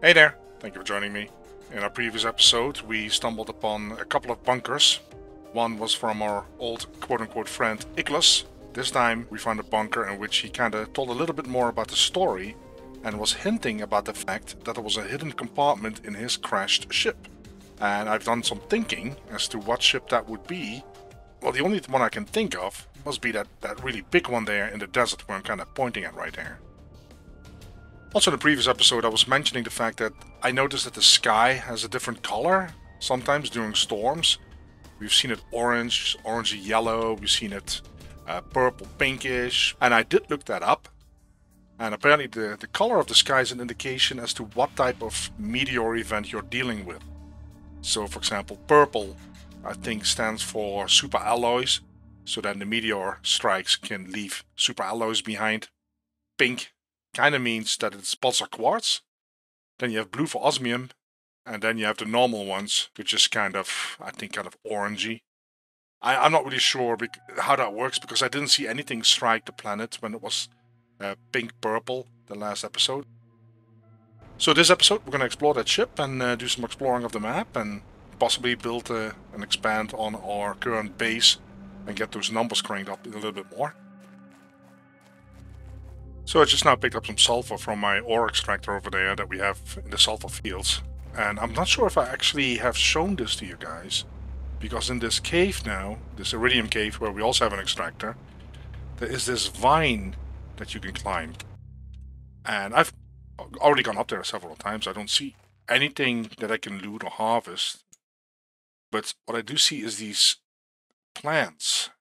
Hey there, thank you for joining me. In our previous episode, we stumbled upon a couple of bunkers. One was from our old quote-unquote friend Ikhlas. This time we found a bunker in which he kinda told a little bit more about the story and was hinting about the fact that there was a hidden compartment in his crashed ship. And I've done some thinking as to what ship that would be. Well, the only one I can think of must be that really big one there in the desert where I'm kinda pointing at right there. Also in the previous episode I was mentioning the fact that I noticed that the sky has a different color, sometimes during storms. We've seen it orange, orangey yellow, we've seen it purple pinkish, and I did look that up. And apparently the color of the sky is an indication as to what type of meteor event you're dealing with. So for example, purple I think stands for super alloys, so then the meteor strikes can leave super alloys behind. Pink kind of means that it's pulsar quartz. Then you have blue for osmium, and then you have the normal ones, which is kind of, I think, kind of orangey. I'm not really sure how that works because I didn't see anything strike the planet when it was pink-purple the last episode. So this episode we're going to explore that ship and do some exploring of the map and possibly build and expand on our current base and get those numbers cranked up a little bit more. So I just now picked up some sulfur from my ore extractor over there that we have in the sulfur fields. And I'm not sure if I actually have shown this to you guys, because in this cave now, this iridium cave where we also have an extractor, there is this vine that you can climb. And I've already gone up there several times. I don't see anything that I can loot or harvest. But what I do see is these plants.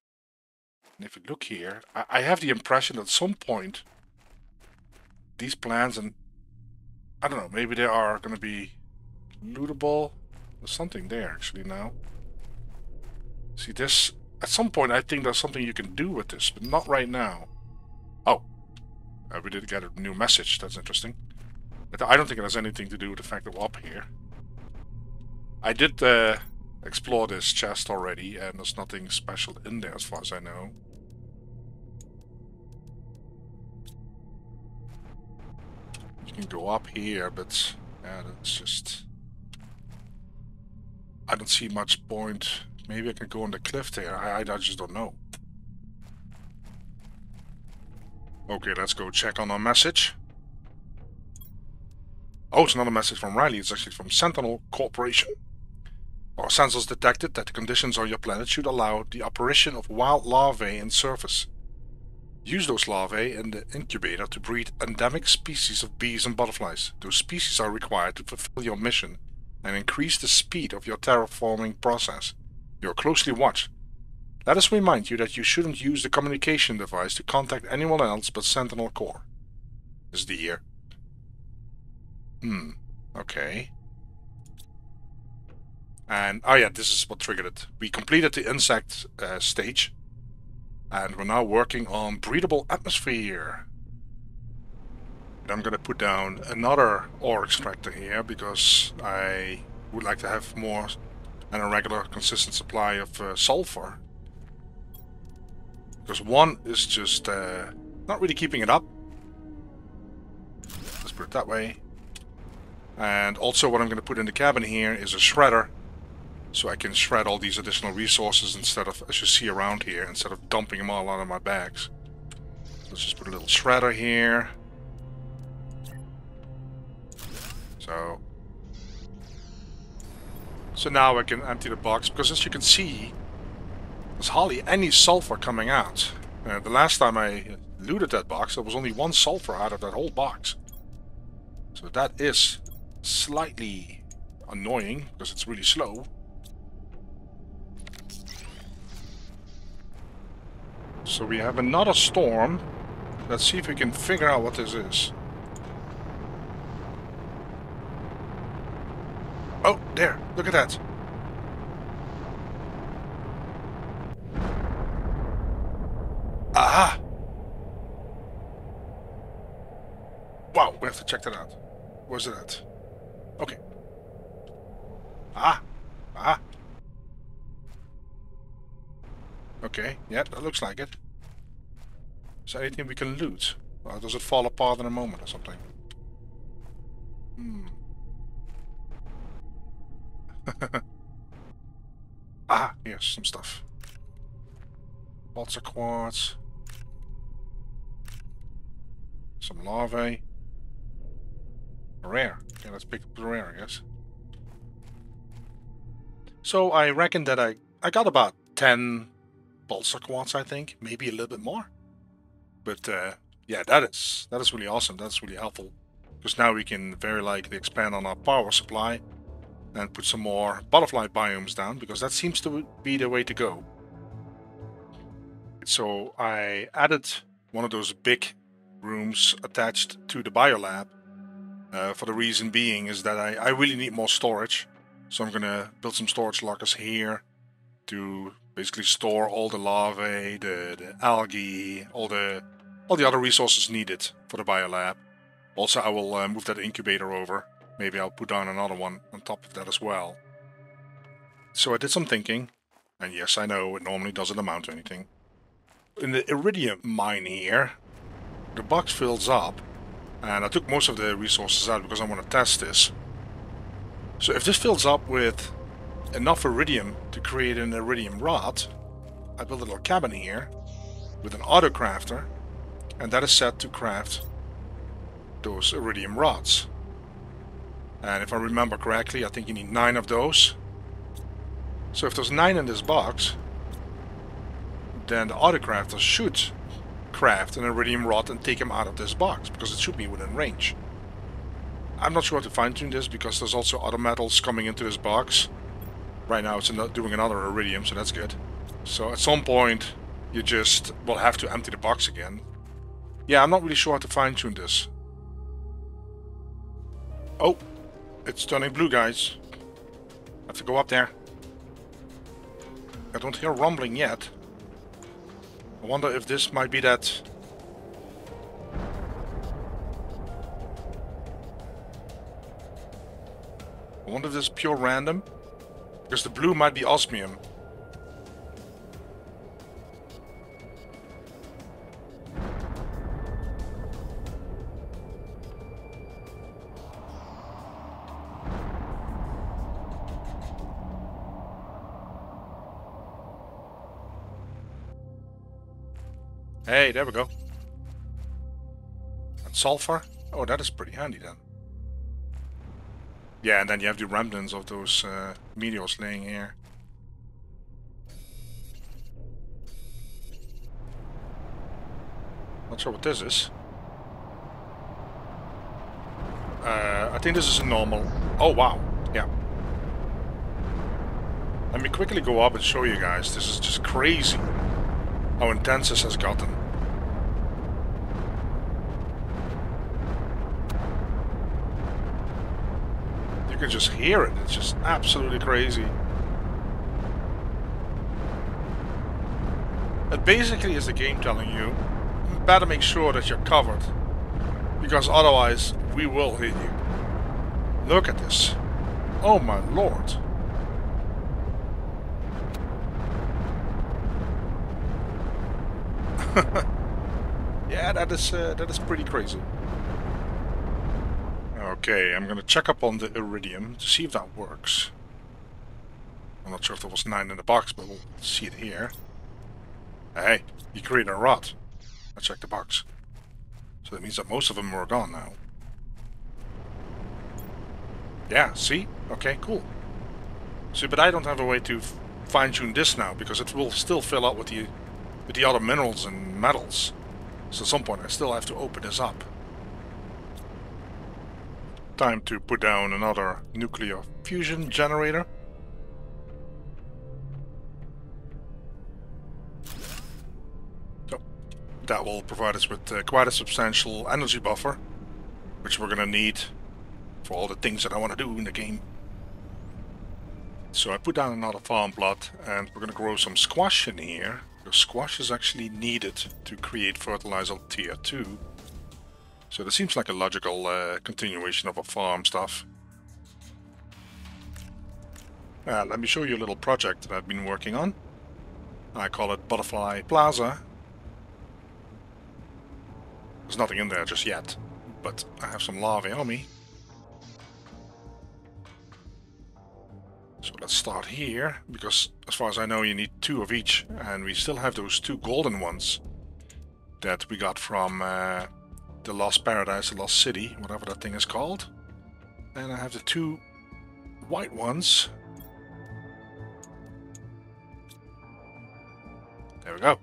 And if you look here, I have the impression that at some point these plants, and I don't know, maybe they are going to be lootable. There's something there actually now. See this? At some point I think there's something you can do with this, but not right now. Oh, we did get a new message. That's interesting. But I don't think it has anything to do with the fact that we're up here. I did explore this chest already, and there's nothing special in there as far as I know. You can go up here, but yeah, that's just... I don't see much point. Maybe I can go on the cliff there. I just don't know. Okay, let's go check on our message. Oh, it's another message from Riley. It's actually from Sentinel Corporation. Our sensors detected that the conditions on your planet should allow the apparition of wild larvae in surface. Use those larvae in the incubator to breed endemic species of bees and butterflies. Those species are required to fulfill your mission and increase the speed of your terraforming process. You are closely watched. Let us remind you that you shouldn't use the communication device to contact anyone else but Sentinel Corp. This is the year. Okay. And, oh yeah, this is what triggered it. We completed the insect stage. And we're now working on breathable atmosphere. And I'm gonna put down another ore extractor here because I would like to have more and a regular consistent supply of sulfur. Because one is just not really keeping it up. Let's put it that way. And also what I'm going to put in the cabin here is a shredder. So I can shred all these additional resources instead of, as you see around here, instead of dumping them all out of my bags. Let's just put a little shredder here. So now I can empty the box, because as you can see, there's hardly any sulfur coming out. The last time I looted that box, there was only one sulfur out of that whole box. So that is slightly annoying, because it's really slow. So we have another storm. Let's see if we can figure out what this is. Oh, there. Look at that. Aha! Wow, we have to check that out. Where's it at? Okay. Ah! Ah! Okay, yeah, that looks like it. Is there anything we can loot? Or does it fall apart in a moment or something? Ah, here's some stuff. Lots of quartz. Some larvae. Rare. Okay, let's pick up the rare, I guess. So I reckon that I got about 10 balsa quartz, I think. Maybe a little bit more. But yeah, that is really awesome. That's really helpful. Because now we can very likely expand on our power supply and put some more butterfly biomes down, because that seems to be the way to go. So I added one of those big rooms attached to the biolab. For the reason being is that I really need more storage. So I'm gonna build some storage lockers here to basically store all the larvae, the algae, all the other resources needed for the biolab. Also, I will move that incubator over. Maybe I'll put down another one on top of that as well. So I did some thinking, and yes, I know it normally doesn't amount to anything. In the iridium mine here, the box fills up, and I took most of the resources out because I want to test this. So if this fills up with enough iridium to create an iridium rod, I build a little cabin here with an auto crafter, and that is set to craft those iridium rods. And if I remember correctly, I think you need 9 of those. So if there's 9 in this box, then the auto crafter should craft an iridium rod and take him out of this box, because it should be within range. I'm not sure how to fine-tune this, because there's also other metals coming into this box. Right now it's doing another iridium, so that's good. So at some point you just will have to empty the box again. Yeah, I'm not really sure how to fine-tune this. Oh, it's turning blue, guys. I have to go up there. I don't hear rumbling yet. I wonder if this might be that... I wonder if this is pure random. Because the blue might be osmium. Hey, there we go. And sulfur? Oh, that is pretty handy then. Yeah, and then you have the remnants of those meteors laying here. Not sure what this is. I think this is a normal... Oh, wow. Yeah. Let me quickly go up and show you guys. This is just crazy how intense this has gotten. You can just hear it. It's just absolutely crazy. It basically is the game telling you, you better make sure that you're covered, because otherwise we will hit you. Look at this. Oh my lord. Yeah, that is pretty crazy. Okay, I'm gonna check up on the iridium to see if that works. I'm not sure if there was 9 in the box, but we'll see it here. Hey, you created a rod. Let's check the box. So that means that most of them are gone now. Yeah, see? Okay, cool. See, but I don't have a way to fine-tune this now, because it will still fill up with the other minerals and metals. So at some point I still have to open this up. Time to put down another nuclear fusion generator. So that will provide us with quite a substantial energy buffer, which we're gonna need for all the things that I want to do in the game. So I put down another farm plot, and we're gonna grow some squash in here. The squash is actually needed to create fertilizer tier 2. So that seems like a logical continuation of our farm stuff. Let me show you a little project that I've been working on. I call it Butterfly Plaza. There's nothing in there just yet, but I have some larvae on me. So let's start here, because as far as I know you need 2 of each, and we still have those 2 golden ones that we got from the Lost Paradise, the Lost City, whatever that thing is called. And I have the 2 white ones. There we go.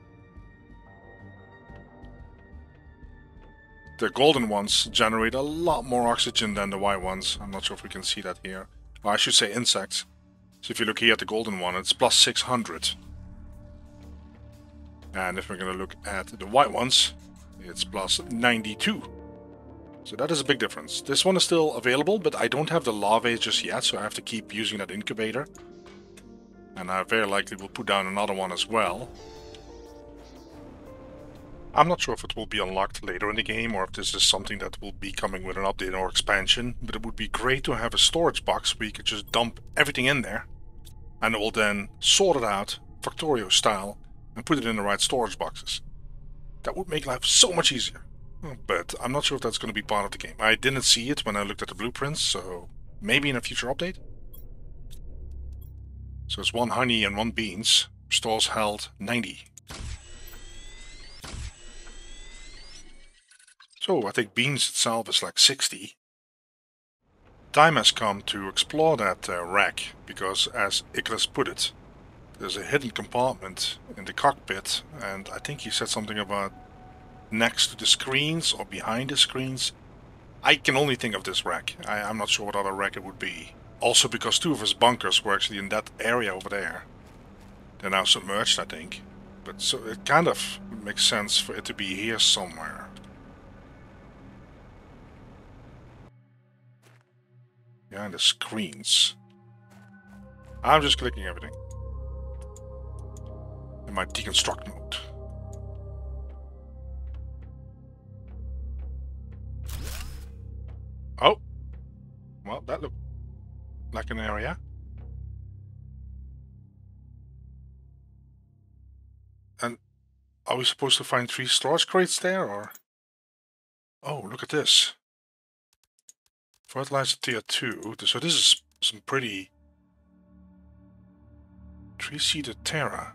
The golden ones generate a lot more oxygen than the white ones. I'm not sure if we can see that here. Or I should say insects. So if you look here at the golden one, it's plus 600. And if we're going to look at the white ones, it's plus 92. So that is a big difference. This one is still available, but I don't have the larvae just yet, so I have to keep using that incubator. And I very likely will put down another one as well. I'm not sure if it will be unlocked later in the game, or if this is something that will be coming with an update or expansion, but it would be great to have a storage box where you could just dump everything in there, and it will then sort it out, Factorio style, and put it in the right storage boxes. That would make life so much easier. But I'm not sure if that's going to be part of the game. I didn't see it when I looked at the blueprints, so maybe in a future update? So it's 1 honey and 1 beans. Stores held 90. So I think beans itself is like 60. Time has come to explore that rack, because as Ikhlas put it, there's a hidden compartment in the cockpit, and I think he said something about next to the screens or behind the screens. I can only think of this rack. I'm not sure what other rack it would be. Also because 2 of his bunkers were actually in that area over there. They're now submerged, I think. But so it kind of makes sense for it to be here somewhere. Behind the screens. I'm just clicking everything. In my deconstruct mode. Oh! Well, that looked like an area. And are we supposed to find 3 storage crates there, or? Oh, look at this. Fertilizer tier 2. So this is some pretty 3-seated Terra.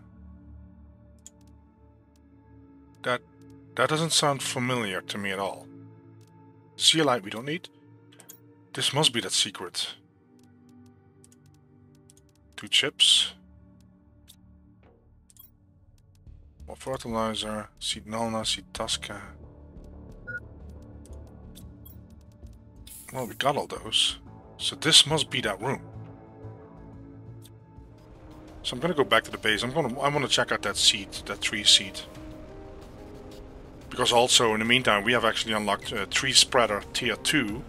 That doesn't sound familiar to me at all. Zeolite we don't need. This must be that secret. 2 chips. More fertilizer. Seed Nulna, Seed Tasca. Well, we got all those. So this must be that room. So I'm gonna go back to the base. I want to check out that seed, that tree seed. Because also, in the meantime, we have actually unlocked Tree Spreader Tier 2.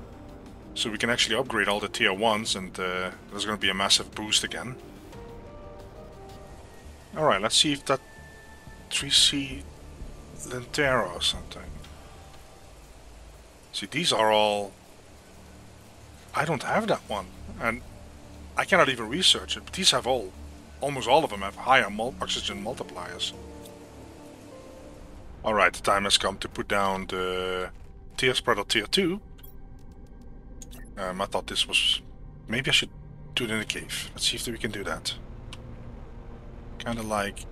So we can actually upgrade all the Tier 1s, and there's going to be a massive boost again. Alright, let's see if that 3C Lentera or something. See, these are all... I don't have that one, and I cannot even research it, but these have all... Almost all of them have higher oxygen multipliers. Alright, the time has come to put down the Tier Spreader Tier 2. I thought this was... Maybe I should do it in the cave. Let's see if we can do that. Kinda like...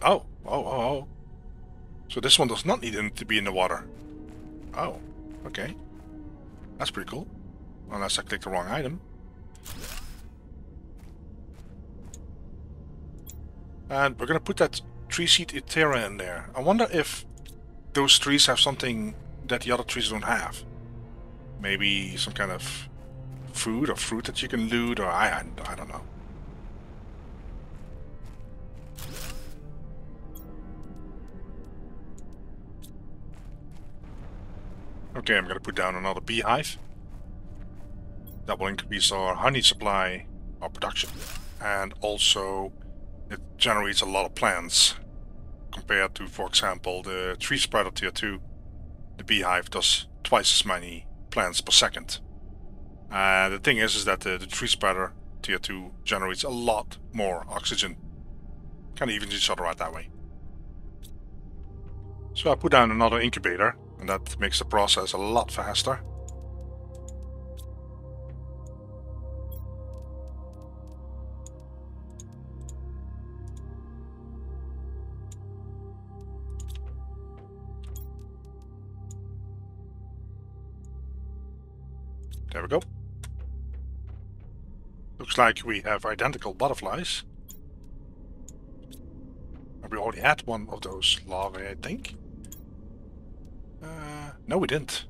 Oh. So this one does not need to be in the water. Oh, okay. That's pretty cool. Unless I clicked the wrong item. And we're gonna put that 3-seed Ithera in there. I wonder if those trees have something that the other trees don't have. Maybe some kind of food or fruit that you can loot, or I don't know. Okay, I'm gonna put down another beehive. That will increase our honey supply, our production, and also it generates a lot of plants compared to, for example, the Tree Spreader Tier 2. The beehive does twice as many plants per second. The thing is that the Tree Spreader Tier 2 generates a lot more oxygen. Kind of evens each other out that way. So I put down another incubator, and that makes the process a lot faster. There we go. Looks like we have identical butterflies. We already had one of those larvae, I think. No, we didn't.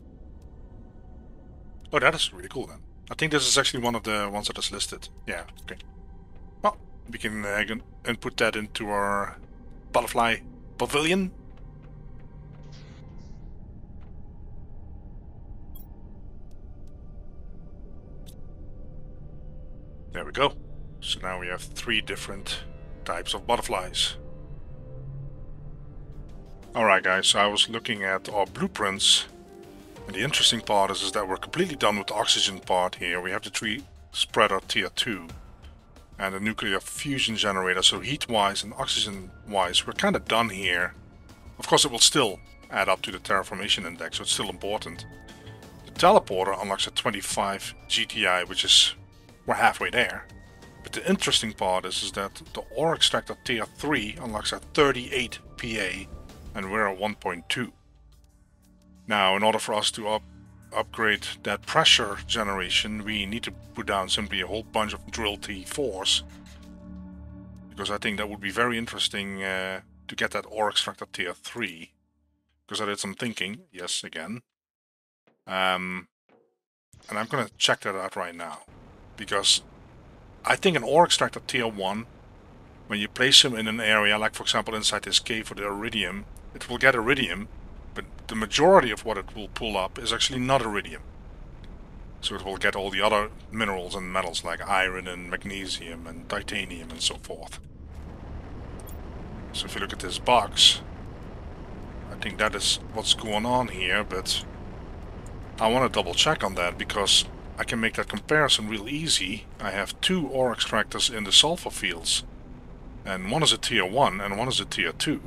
Oh, that is really cool then. I think this is actually one of the ones that is listed. Yeah, okay. Well, we can input that into our butterfly pavilion. There we go. So now we have 3 different types of butterflies. Alright guys, so I was looking at our blueprints, and the interesting part is that we're completely done with the oxygen part here. We have the tree spreader tier 2 and the nuclear fusion generator, so heat-wise and oxygen-wise we're kind of done here. Of course it will still add up to the terraformation index, so it's still important. The teleporter unlocks at 25 GTI, which is, we're halfway there. But the interesting part is that the ore extractor tier 3 unlocks at 38 PA. And we're at 1.2. Now, in order for us to upgrade that pressure generation, we need to put down simply a whole bunch of drill T4s. Because I think that would be very interesting to get that ore extractor tier 3. Because I did some thinking, yes, again. And I'm going to check that out right now. Because I think an ore extractor tier 1, when you place him in an area, like for example inside this cave for the iridium, it will get iridium, but the majority of what it will pull up is actually not iridium. So it will get all the other minerals and metals like iron and magnesium and titanium and so forth. So if you look at this box, I think that is what's going on here, but I want to double check on that because I can make that comparison real easy. I have 2 ore extractors in the sulfur fields, and one is a tier 1 and one is a tier 2.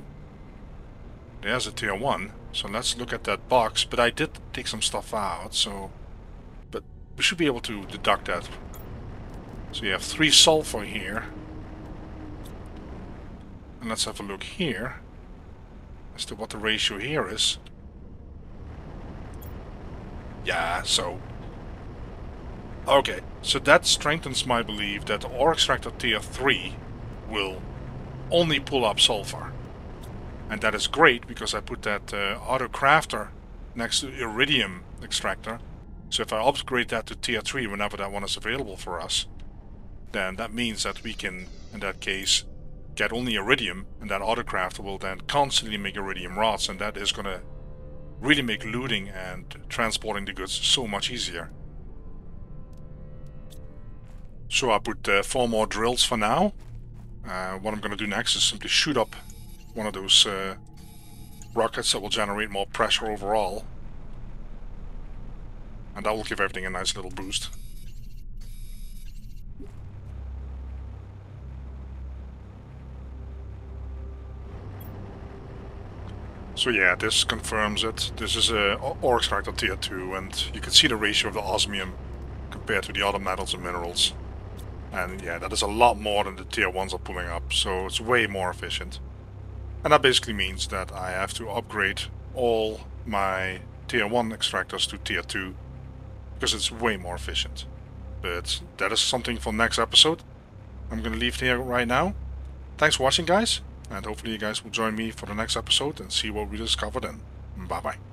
There's a tier 1, so let's look at that box, but I did take some stuff out, so... But we should be able to deduct that. So you have 3 sulfur here. And let's have a look here as to what the ratio here is. Yeah, so... Okay, so that strengthens my belief that the ore extractor tier 3 will only pull up sulfur. And that is great because I put that auto crafter next to iridium extractor. So if I upgrade that to tier 3 whenever that one is available for us, then that means that we can, in that case, get only iridium, and that auto crafter will then constantly make iridium rods, and that is going to really make looting and transporting the goods so much easier. So I put 4 more drills for now. What I'm going to do next is simply shoot up one of those rockets that will generate more pressure overall. And that will give everything a nice little boost. So yeah, this confirms it. This is a ore extractor tier 2, and you can see the ratio of the osmium compared to the other metals and minerals. And yeah, that is a lot more than the tier 1s are pulling up, so it's way more efficient. And that basically means that I have to upgrade all my tier 1 extractors to tier 2, because it's way more efficient. But that is something for next episode. I'm gonna leave it here right now. Thanks for watching, guys, and hopefully you guys will join me for the next episode and see what we discover then. Bye bye.